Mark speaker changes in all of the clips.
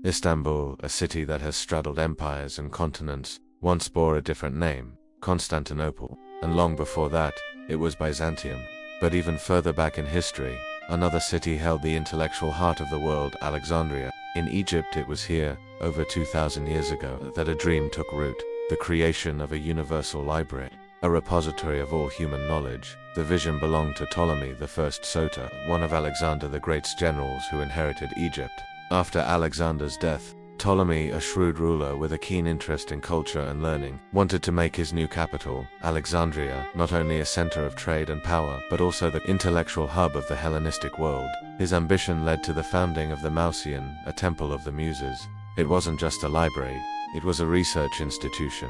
Speaker 1: Istanbul, a city that has straddled empires and continents, once bore a different name, Constantinople, and long before that, it was Byzantium. But even further back in history, another city held the intellectual heart of the world, Alexandria. In Egypt, it was here, over 2,000 years ago, that a dream took root, the creation of a universal library, a repository of all human knowledge. The vision belonged to Ptolemy I Soter, one of Alexander the Great's generals who inherited Egypt. After Alexander's death, Ptolemy, a shrewd ruler with a keen interest in culture and learning, wanted to make his new capital, Alexandria, not only a center of trade and power, but also the intellectual hub of the Hellenistic world. His ambition led to the founding of the Mausoleum, a temple of the Muses. It wasn't just a library, it was a research institution,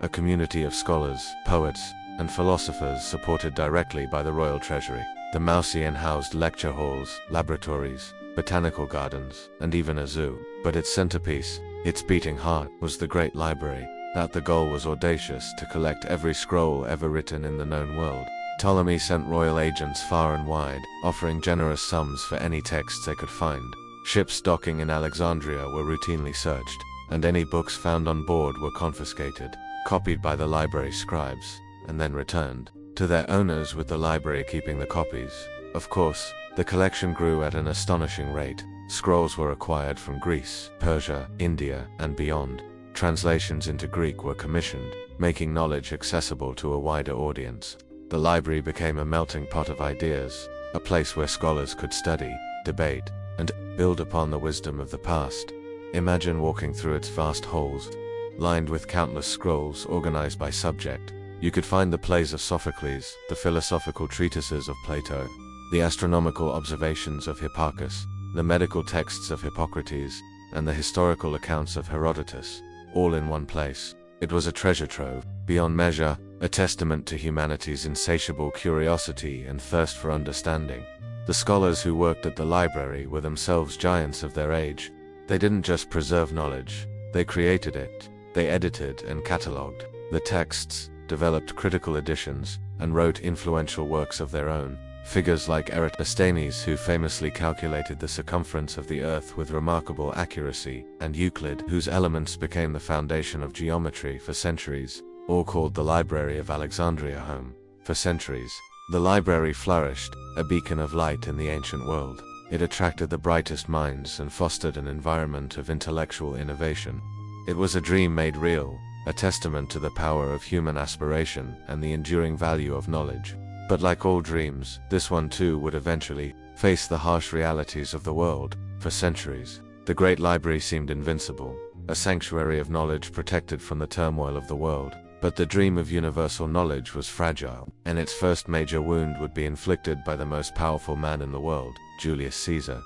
Speaker 1: a community of scholars, poets, and philosophers supported directly by the royal treasury. The Mausoleum housed lecture halls, laboratories, botanical gardens, and even a zoo. But its centerpiece, its beating heart, was the Great Library. That the goal was audacious, to collect every scroll ever written in the known world. Ptolemy sent royal agents far and wide, offering generous sums for any texts they could find. Ships docking in Alexandria were routinely searched, and any books found on board were confiscated, copied by the library scribes, and then returned to their owners, with the library keeping the copies. Of course, the collection grew at an astonishing rate. Scrolls were acquired from Greece, Persia, India, and beyond. Translations into Greek were commissioned, making knowledge accessible to a wider audience. The library became a melting pot of ideas, a place where scholars could study, debate, and build upon the wisdom of the past. Imagine walking through its vast halls, lined with countless scrolls organized by subject. You could find the plays of Sophocles, the philosophical treatises of Plato, the astronomical observations of Hipparchus, the medical texts of Hippocrates, and the historical accounts of Herodotus, all in one place. It was a treasure trove, beyond measure, a testament to humanity's insatiable curiosity and thirst for understanding. The scholars who worked at the library were themselves giants of their age. They didn't just preserve knowledge, they created it. They edited and catalogued the texts, developed critical editions, and wrote influential works of their own. Figures like Eratosthenes, who famously calculated the circumference of the Earth with remarkable accuracy, and Euclid, whose elements became the foundation of geometry for centuries, all called the Library of Alexandria home. For centuries, the library flourished, a beacon of light in the ancient world. It attracted the brightest minds and fostered an environment of intellectual innovation. It was a dream made real, a testament to the power of human aspiration and the enduring value of knowledge. But like all dreams, this one too would eventually face the harsh realities of the world. For centuries, the Great Library seemed invincible, a sanctuary of knowledge protected from the turmoil of the world. But the dream of universal knowledge was fragile, and its first major wound would be inflicted by the most powerful man in the world, Julius Caesar.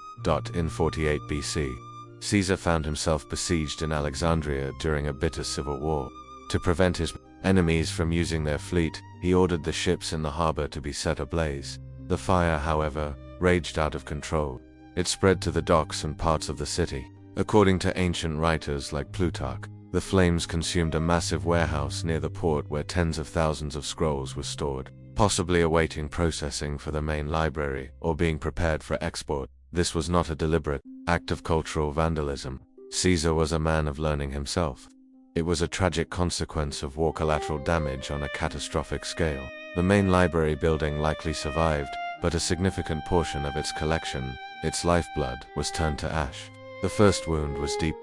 Speaker 1: In 48 BC, Caesar found himself besieged in Alexandria during a bitter civil war. To prevent his enemies from using their fleet, he ordered the ships in the harbor to be set ablaze. The fire, however, raged out of control. It spread to the docks and parts of the city. According to ancient writers like Plutarch, the flames consumed a massive warehouse near the port where tens of thousands of scrolls were stored, possibly awaiting processing for the main library or being prepared for export. This was not a deliberate act of cultural vandalism. Caesar was a man of learning himself. It was a tragic consequence of war collateral damage on a catastrophic scale. The main library building likely survived, but a significant portion of its collection, its lifeblood, was turned to ash. The first wound was deep.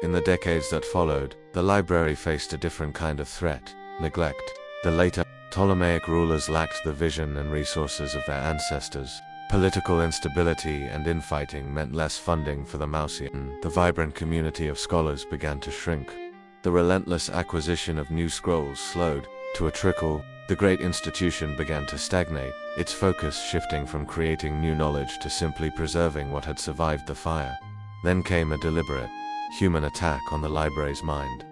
Speaker 1: In the decades that followed, the library faced a different kind of threat: neglect. The later Ptolemaic rulers lacked the vision and resources of their ancestors. Political instability and infighting meant less funding for the Mausoleum. The vibrant community of scholars began to shrink. The relentless acquisition of new scrolls slowed to a trickle. The great institution began to stagnate, its focus shifting from creating new knowledge to simply preserving what had survived the fire. Then came a deliberate, human attack on the library's mind.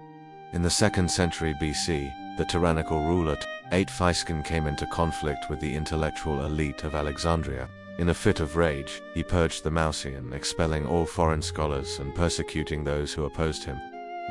Speaker 1: In the 2nd century BC, the tyrannical ruler Ptolemaic came into conflict with the intellectual elite of Alexandria. In a fit of rage, he purged the Mausoleum, expelling all foreign scholars and persecuting those who opposed him.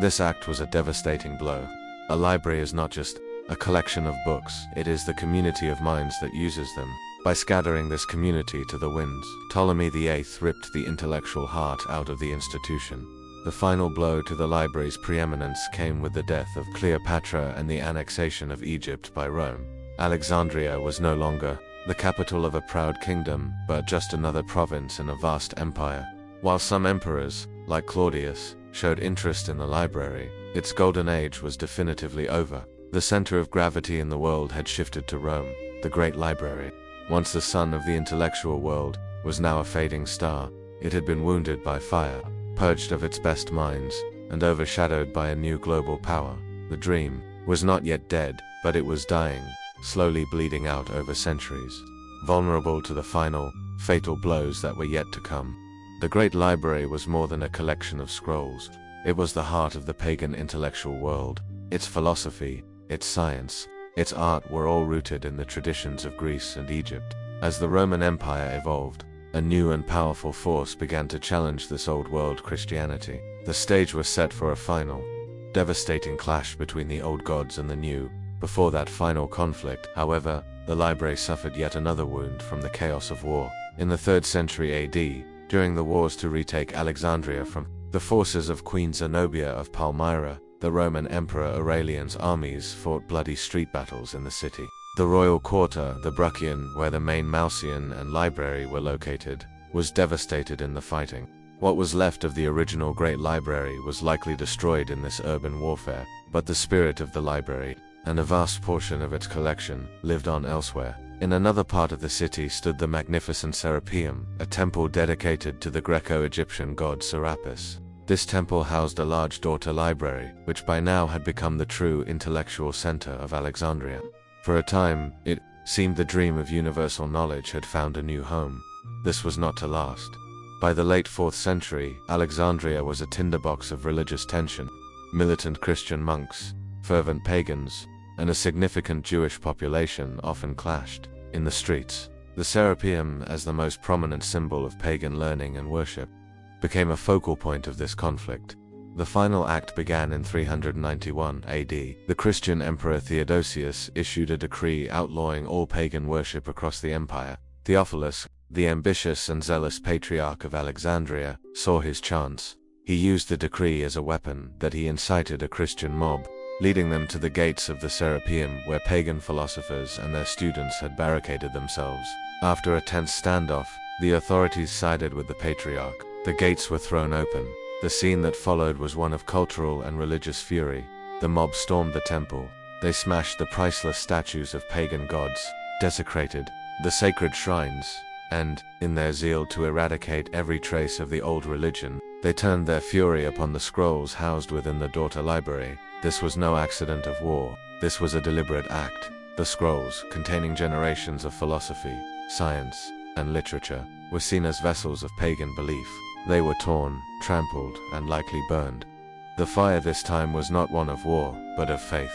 Speaker 1: This act was a devastating blow. A library is not just a collection of books, it is the community of minds that uses them. By scattering this community to the winds, Ptolemy VIII ripped the intellectual heart out of the institution. The final blow to the library's preeminence came with the death of Cleopatra and the annexation of Egypt by Rome. Alexandria was no longer the capital of a proud kingdom, but just another province in a vast empire. While some emperors, like Claudius, showed interest in the library, its golden age was definitively over. The center of gravity in the world had shifted to Rome. The Great Library, once the sun of the intellectual world, was now a fading star. It had been wounded by fire, purged of its best minds, and overshadowed by a new global power. The dream was not yet dead, but it was dying, slowly bleeding out over centuries, vulnerable to the final, fatal blows that were yet to come. The Great Library was more than a collection of scrolls. It was the heart of the pagan intellectual world. Its philosophy, its science, its art were all rooted in the traditions of Greece and Egypt. As the Roman Empire evolved, a new and powerful force began to challenge this old world Christianity. The stage was set for a final, devastating clash between the old gods and the new. Before that final conflict, however, the library suffered yet another wound from the chaos of war. In the 3rd century AD, during the wars to retake Alexandria from the forces of Queen Zenobia of Palmyra, the Roman Emperor Aurelian's armies fought bloody street battles in the city. The royal quarter, the Bruchion, where the main Mausian and library were located, was devastated in the fighting. What was left of the original Great Library was likely destroyed in this urban warfare, but the spirit of the library, and a vast portion of its collection, lived on elsewhere. In another part of the city stood the magnificent Serapeum, a temple dedicated to the Greco-Egyptian god Serapis. This temple housed a large daughter library, which by now had become the true intellectual center of Alexandria. For a time, it seemed the dream of universal knowledge had found a new home. This was not to last. By the late 4th century, Alexandria was a tinderbox of religious tension. Militant Christian monks, fervent pagans, and a significant Jewish population often clashed in the streets. The Serapeum, as the most prominent symbol of pagan learning and worship, became a focal point of this conflict. The final act began in 391 AD. The Christian Emperor Theodosius issued a decree outlawing all pagan worship across the empire. Theophilus, the ambitious and zealous Patriarch of Alexandria, saw his chance. He used the decree as a weapon that he incited a Christian mob, leading them to the gates of the Serapeum, where pagan philosophers and their students had barricaded themselves. After a tense standoff, the authorities sided with the Patriarch. The gates were thrown open. The scene that followed was one of cultural and religious fury. The mob stormed the temple. They smashed the priceless statues of pagan gods, desecrated the sacred shrines, and, in their zeal to eradicate every trace of the old religion, they turned their fury upon the scrolls housed within the daughter library. This was no accident of war. This was a deliberate act. The scrolls, containing generations of philosophy, science, and literature, were seen as vessels of pagan belief. They were torn, trampled, and likely burned. The fire this time was not one of war, but of faith.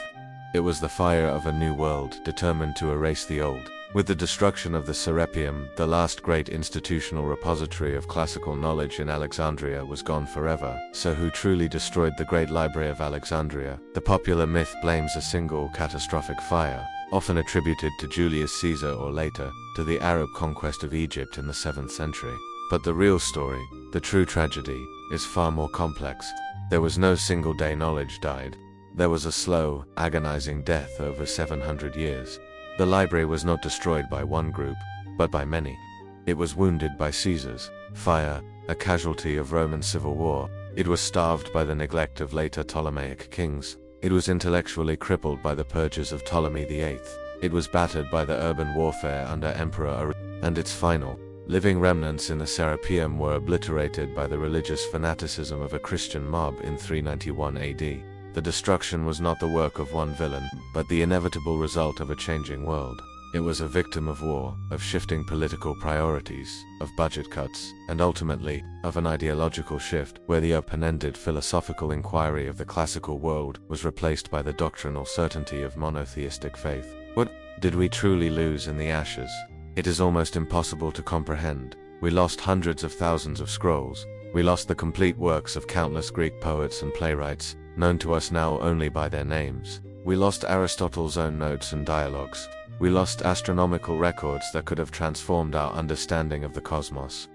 Speaker 1: It was the fire of a new world, determined to erase the old. With the destruction of the Serapeum, the last great institutional repository of classical knowledge in Alexandria was gone forever. So who truly destroyed the Great Library of Alexandria? The popular myth blames a single catastrophic fire, often attributed to Julius Caesar or later, to the Arab conquest of Egypt in the 7th century. But the real story, the true tragedy, is far more complex. There was no single day knowledge died. There was a slow, agonizing death over 700 years. The library was not destroyed by one group, but by many. It was wounded by Caesar's fire, a casualty of Roman civil war. It was starved by the neglect of later Ptolemaic kings. It was intellectually crippled by the purges of Ptolemy VIII. It was battered by the urban warfare under Emperor Aurelian, and its final, living remnants in the Serapeum were obliterated by the religious fanaticism of a Christian mob in 391 AD. The destruction was not the work of one villain, but the inevitable result of a changing world. It was a victim of war, of shifting political priorities, of budget cuts, and ultimately, of an ideological shift, where the open-ended philosophical inquiry of the classical world was replaced by the doctrinal certainty of monotheistic faith. What did we truly lose in the ashes? It is almost impossible to comprehend. We lost hundreds of thousands of scrolls. We lost the complete works of countless Greek poets and playwrights, known to us now only by their names. We lost Aristotle's own notes and dialogues. We lost astronomical records that could have transformed our understanding of the cosmos.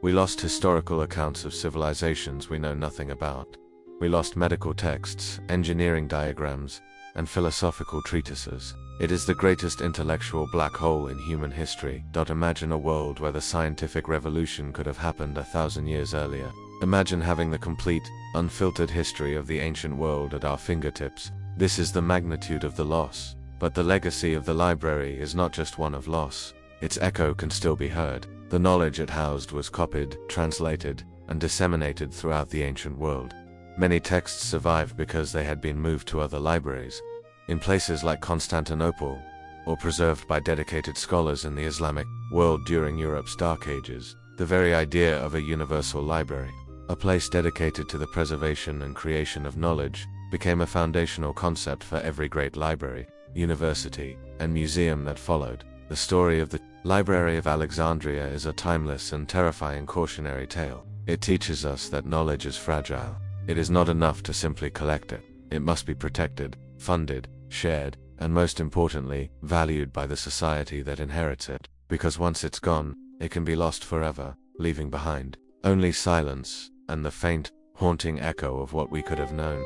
Speaker 1: We lost historical accounts of civilizations we know nothing about. We lost medical texts, engineering diagrams, and philosophical treatises. It is the greatest intellectual black hole in human history. Imagine a world where the scientific revolution could have happened 1,000 years earlier. Imagine having the complete, unfiltered history of the ancient world at our fingertips. This is the magnitude of the loss. But the legacy of the library is not just one of loss. Its echo can still be heard. The knowledge it housed was copied, translated, and disseminated throughout the ancient world. Many texts survive because they had been moved to other libraries, in places like Constantinople, or preserved by dedicated scholars in the Islamic world during Europe's Dark Ages. The very idea of a universal library, a place dedicated to the preservation and creation of knowledge, became a foundational concept for every great library, university, and museum that followed. The story of the Library of Alexandria is a timeless and terrifying cautionary tale. It teaches us that knowledge is fragile. It is not enough to simply collect it. It must be protected, funded, shared, and most importantly, valued by the society that inherits it. Because once it's gone, it can be lost forever, leaving behind only silence and the faint, haunting echo of what we could have known.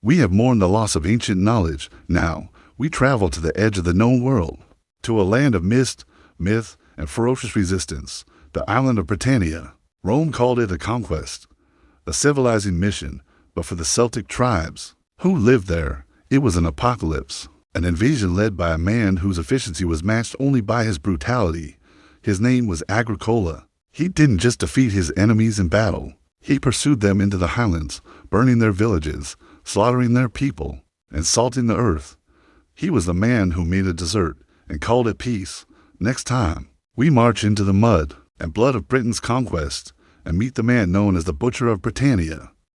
Speaker 2: We have mourned the loss of ancient knowledge. Now, we travel to the edge of the known world, to a land of mist, myth, and ferocious resistance, the island of Britannia. Rome called it a conquest, a civilizing mission, but for the Celtic tribes who lived there, it was an apocalypse, an invasion led by a man whose efficiency was matched only by his brutality. His name was Agricola. He didn't just defeat his enemies in battle. He pursued them into the highlands, burning their villages, slaughtering their people, and salting the earth. He was the man who made a dessert and called it peace. Next time, we march into the mud and blood of Britain's conquest and meet the man known as the Butcher of Britannia.